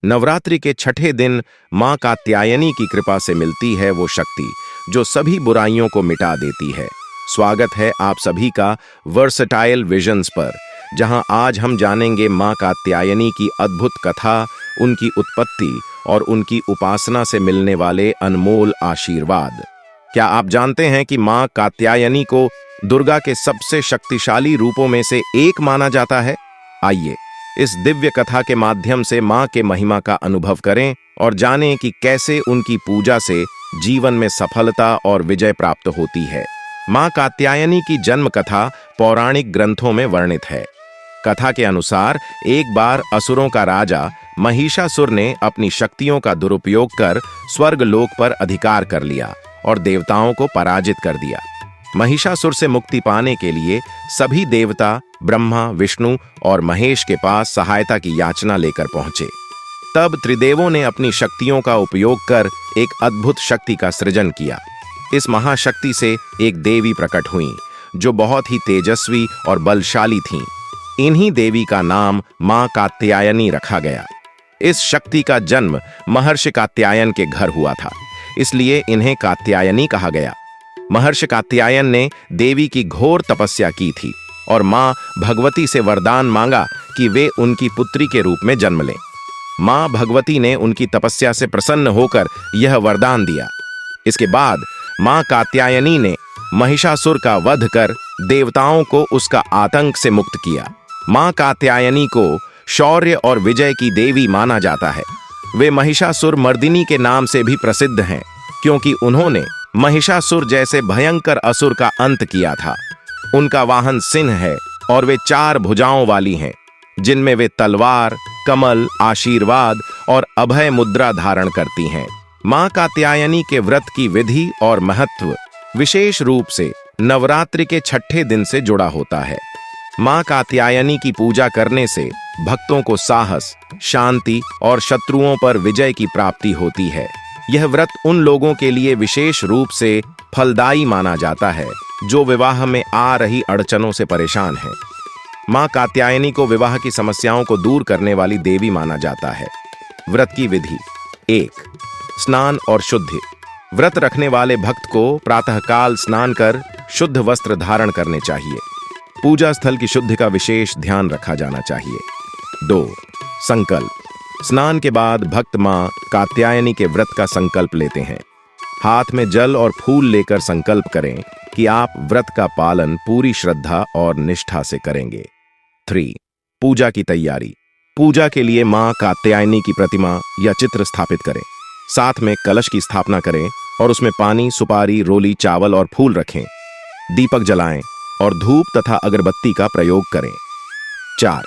नवरात्रि के छठे दिन मां कात्यायनी की कृपा से मिलती है वो शक्ति जो सभी बुराइयों को मिटा देती है। स्वागत है आप सभी का वर्सटाइल विजन्स पर, जहां आज हम जानेंगे मां कात्यायनी की अद्भुत कथा, उनकी उत्पत्ति और उनकी उपासना से मिलने वाले अनमोल आशीर्वाद। क्या आप जानते हैं कि मां कात्यायनी को दुर्गा के सबसे शक्तिशाली रूपों में से एक माना जाता है? आइए इस दिव्य कथा के माध्यम से मां के महिमा का अनुभव करें और जानें कि कैसे उनकी पूजा से जीवन में सफलता और विजय प्राप्त होती है। मां कात्यायनी की जन्म कथा पौराणिक ग्रंथों में वर्णित है। कथा के अनुसार एक बार असुरों का राजा महिषासुर ने अपनी शक्तियों का दुरुपयोग कर स्वर्ग लोक पर अधिकार कर लिया और देवताओं को पराजित कर दिया। महिषासुर से मुक्ति पाने के लिए सभी देवता ब्रह्मा, विष्णु और महेश के पास सहायता की याचना लेकर पहुंचे। तब त्रिदेवों ने अपनी शक्तियों का उपयोग कर एक अद्भुत शक्ति का सृजन किया। इस महाशक्ति से एक देवी प्रकट हुई जो बहुत ही तेजस्वी और बलशाली थीं। इन्हीं देवी का नाम मां कात्यायनी रखा गया। इस शक्ति का जन्म महर्षि कात्यायन के घर हुआ था, इसलिए इन्हें कात्यायनी कहा गया। महर्षि कात्यायन ने देवी की घोर तपस्या की थी और मां भगवती से वरदान मांगा कि वे उनकी पुत्री के रूप में जन्म लें। मां भगवती ने उनकी तपस्या से प्रसन्न होकर यह वरदान दिया। इसके बाद मां कात्यायनी ने महिषासुर का वध कर देवताओं को उसका आतंक से मुक्त किया। मां कात्यायनी को शौर्य और विजय की देवी माना जाता है। वे महिषासुर मर्दिनी के नाम से भी प्रसिद्ध हैं, क्योंकि उन्होंने महिषासुर जैसे भयंकर असुर का अंत किया था। उनका वाहन सिंह है और वे 4 भुजाओं वाली हैं, जिनमें वे तलवार, कमल, आशीर्वाद और अभय मुद्रा धारण करती हैं। मां कात्यायनी के व्रत की विधि और महत्व विशेष रूप से नवरात्रि के छठे दिन से जुड़ा होता है। मां कात्यायनी की पूजा करने से भक्तों को साहस, शांति और शत्रुओं पर विजय की प्राप्ति होती है। यह व्रत उन लोगों के लिए विशेष रूप से फलदायी माना जाता है जो विवाह में आ रही अड़चनों से परेशान हैं। मां कात्यायनी को विवाह की समस्याओं को दूर करने वाली देवी माना जाता है। व्रत की विधि 1. स्नान और शुद्धि। व्रत रखने वाले भक्त को प्रातःकाल स्नान कर शुद्ध वस्त्र धारण करने चाहिए। पूजा स्थल की शुद्धि का विशेष ध्यान रखा जाना चाहिए। 2. संकल्प। स्नान के बाद भक्त मां कात्यायनी के व्रत का संकल्प लेते हैं। हाथ में जल और फूल लेकर संकल्प करें कि आप व्रत का पालन पूरी श्रद्धा और निष्ठा से करेंगे। 3. पूजा की तैयारी। पूजा के लिए मां कात्यायनी की प्रतिमा या चित्र स्थापित करें। साथ में कलश की स्थापना करें और उसमें पानी, सुपारी, रोली, चावल और फूल रखें। दीपक जलाएं और धूप तथा अगरबत्ती का प्रयोग करें। 4.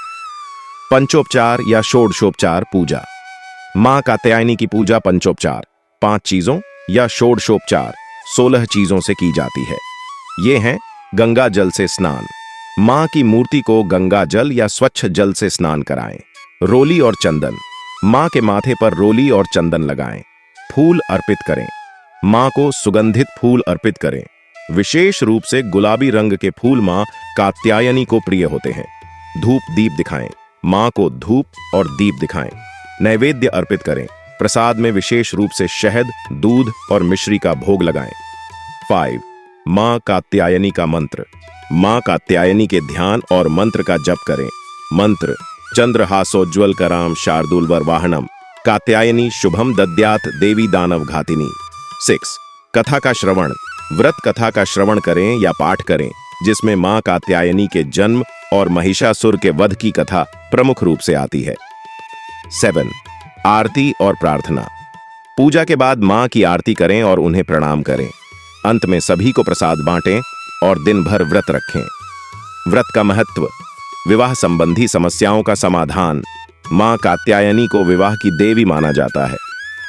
पंचोपचार या षोडशोपचार पूजा। मां कात्यायनी की पूजा पंचोपचार 5 चीजों या षोडशोपचार 16 चीजों से की जाती है। ये हैं गंगा जल से स्नान। मां की मूर्ति को गंगा जल या स्वच्छ जल से स्नान कराएं। रोली और चंदन। मां के माथे पर रोली और चंदन लगाएं। फूल अर्पित करें। मां को सुगंधित फूल अर्पित करें। विशेष रूप से गुलाबी रंग के फूल मां कात्यायनी को प्रिय होते हैं। धूप दीप दिखाएं। मां को धूप और दीप दिखाएं। नैवेद्य अर्पित करें। प्रसाद में विशेष रूप से शहद, दूध और मिश्री का भोग लगाएं। 5. मां कात्यायनी का मंत्र। मां कात्यायनी के ध्यान और मंत्र का जप करें। मंत्र: चंद्रहासोज्ज्वल कराम शार्दूल वाहनम कात्यायनी शुभम दद्यात देवी दानव घातिनी। 6. कथा का श्रवण। व्रत कथा का श्रवण करें या पाठ करें, जिसमें मां कात्यायनी के जन्म और महिषासुर के वध की कथा प्रमुख रूप से आती है। 7. आरती और प्रार्थना। पूजा के बाद मां की आरती करें और उन्हें प्रणाम करें। अंत में सभी को प्रसाद बांटें और दिन भर व्रत रखें। व्रत का महत्व। विवाह संबंधी समस्याओं का समाधान। मां कात्यायनी को विवाह की देवी माना जाता है।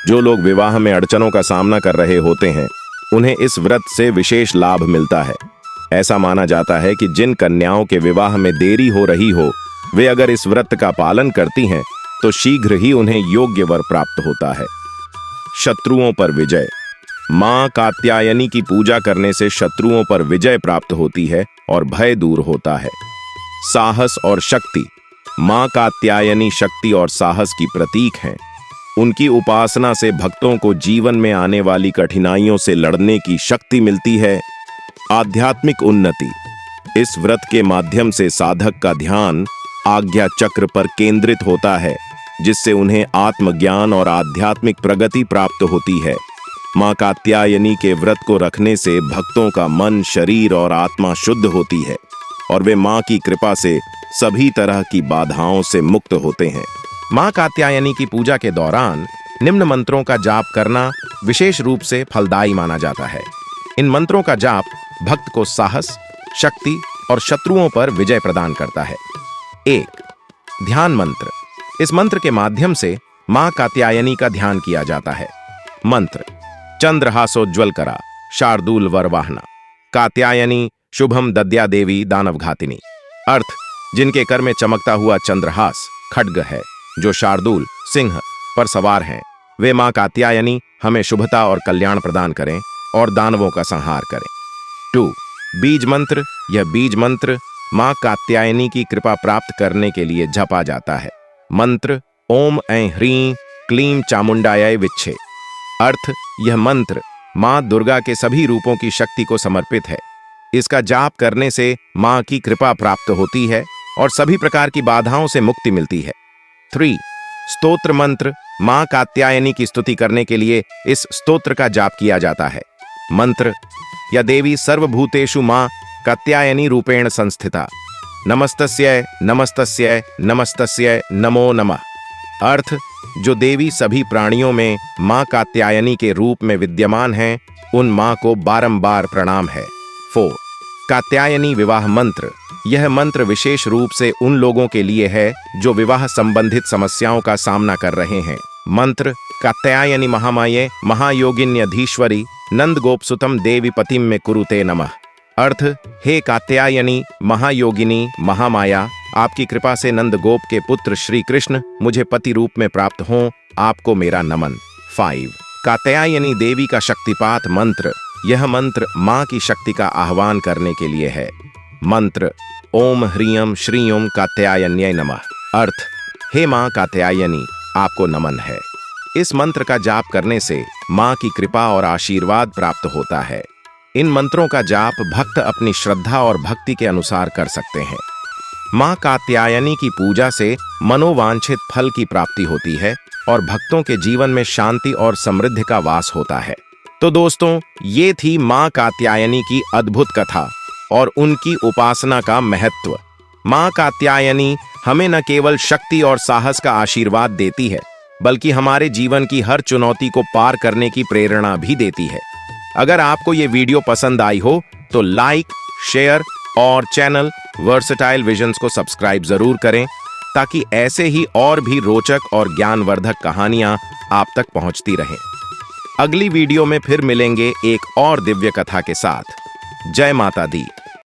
जो लोग विवाह में अड़चनों का सामना कर रहे होते हैं, उन्हें इस व्रत से विशेष लाभ मिलता है। ऐसा माना जाता है कि जिन कन्याओं के विवाह में देरी हो रही हो, वे अगर इस व्रत का पालन करती हैं तो शीघ्र ही उन्हें योग्य वर प्राप्त होता है। शत्रुओं पर विजय। मां कात्यायनी की पूजा करने से शत्रुओं पर विजय प्राप्त होती है और भय दूर होता है। साहस और शक्ति। मां कात्यायनी शक्ति और साहस की प्रतीक हैं। उनकी उपासना से भक्तों को जीवन में आने वाली कठिनाइयों से लड़ने की शक्ति मिलती है। आध्यात्मिक उन्नति। इस व्रत के माध्यम से साधक का ध्यान आज्ञा चक्र पर केंद्रित होता है, जिससे उन्हें आत्मज्ञान और आध्यात्मिक प्रगति प्राप्त होती है। मां कात्यायनी के व्रत को रखने से भक्तों का मन, शरीर और आत्मा शुद्ध होती है और वे मां की कृपा से सभी तरह की बाधाओं से मुक्त होते हैं। मां कात्यायनी की पूजा के दौरान निम्न मंत्रों का जाप करना विशेष रूप से फलदायी माना जाता है। इन मंत्रों का जाप भक्त को साहस, शक्ति और शत्रुओं पर विजय प्रदान करता है। 1. ध्यान मंत्र। इस मंत्र के माध्यम से मां कात्यायनी का ध्यान किया जाता है। मंत्र: चंद्रहासोज्ज्वल करा शार्दूल वरवाहना कात्यायनी शुभम दद्या देवी दानव घातिनी। अर्थ: जिनके कर में चमकता हुआ चंद्रहास खड्ग है, जो शार्दूल सिंह पर सवार हैं, वे मां कात्यायनी हमें शुभता और कल्याण प्रदान करें और दानवों का संहार करें। 2. बीज मंत्र। यह बीज मंत्र मां कात्यायनी की कृपा प्राप्त करने के लिए जपा जाता है। मंत्र: ओम ऐं ह्रीं क्लीं चामुंडायै विच्छे। अर्थ: यह मंत्र मां दुर्गा के सभी रूपों की शक्ति को समर्पित है। इसका जाप करने से मां की कृपा प्राप्त होती है और सभी प्रकार की बाधाओं से मुक्ति मिलती है। 3. स्तोत्र मंत्र। मां कात्यायनी की स्तुति करने के लिए इस स्तोत्र का जाप किया जाता है। मंत्र: या देवी सर्वभूतेषु मां कात्यायनी रूपेण संस्थिता नमस्तस्यै नमस्तस्यै नमस्तस्यै नमो नमः। अर्थ: जो देवी सभी प्राणियों में मां कात्यायनी के रूप में विद्यमान हैं, उन मां को बारंबार प्रणाम है। 4. कात्यायनी विवाह मंत्र। यह मंत्र विशेष रूप से उन लोगों के लिए है जो विवाह संबंधित समस्याओं का सामना कर रहे हैं। मंत्र: कात्यायनी महामाये महायोगिन्यधीश्वरी नंद गोपसुतम देवी पतिम में कुरुते नमः। अर्थ: हे कात्यायनी महायोगिनी महामाया, आपकी कृपा से नंद गोप के पुत्र श्री कृष्ण मुझे पति रूप में प्राप्त हों, आपको मेरा नमन। 5. कात्यायनी देवी का शक्तिपात मंत्र। यह मंत्र मां की शक्ति का आह्वान करने के लिए है। मंत्र: ओम ह्रीं श्रीं कात्यायन्यै नमः। अर्थ: हे मां कात्यायनी, आपको नमन है। इस मंत्र का जाप करने से मां की कृपा और आशीर्वाद प्राप्त होता है। इन मंत्रों का जाप भक्त अपनी श्रद्धा और भक्ति के अनुसार कर सकते हैं। मां कात्यायनी की पूजा से मनोवांछित फल की प्राप्ति होती है और भक्तों के जीवन में शांति और समृद्धि का वास होता है। तो दोस्तों, ये थी मां कात्यायनी की अद्भुत कथा और उनकी उपासना का महत्व। मां कात्यायनी हमें न केवल शक्ति और साहस का आशीर्वाद देती है, बल्कि हमारे जीवन की हर चुनौती को पार करने की प्रेरणा भी देती है। अगर आपको ये वीडियो पसंद आई हो तो लाइक, शेयर और चैनल वर्सटाइल विजन्स को सब्सक्राइब जरूर करें, ताकि ऐसे ही और भी रोचक और ज्ञानवर्धक कहानियां आप तक पहुंचती रहें। अगली वीडियो में फिर मिलेंगे एक और दिव्य कथा के साथ। जय माता दी।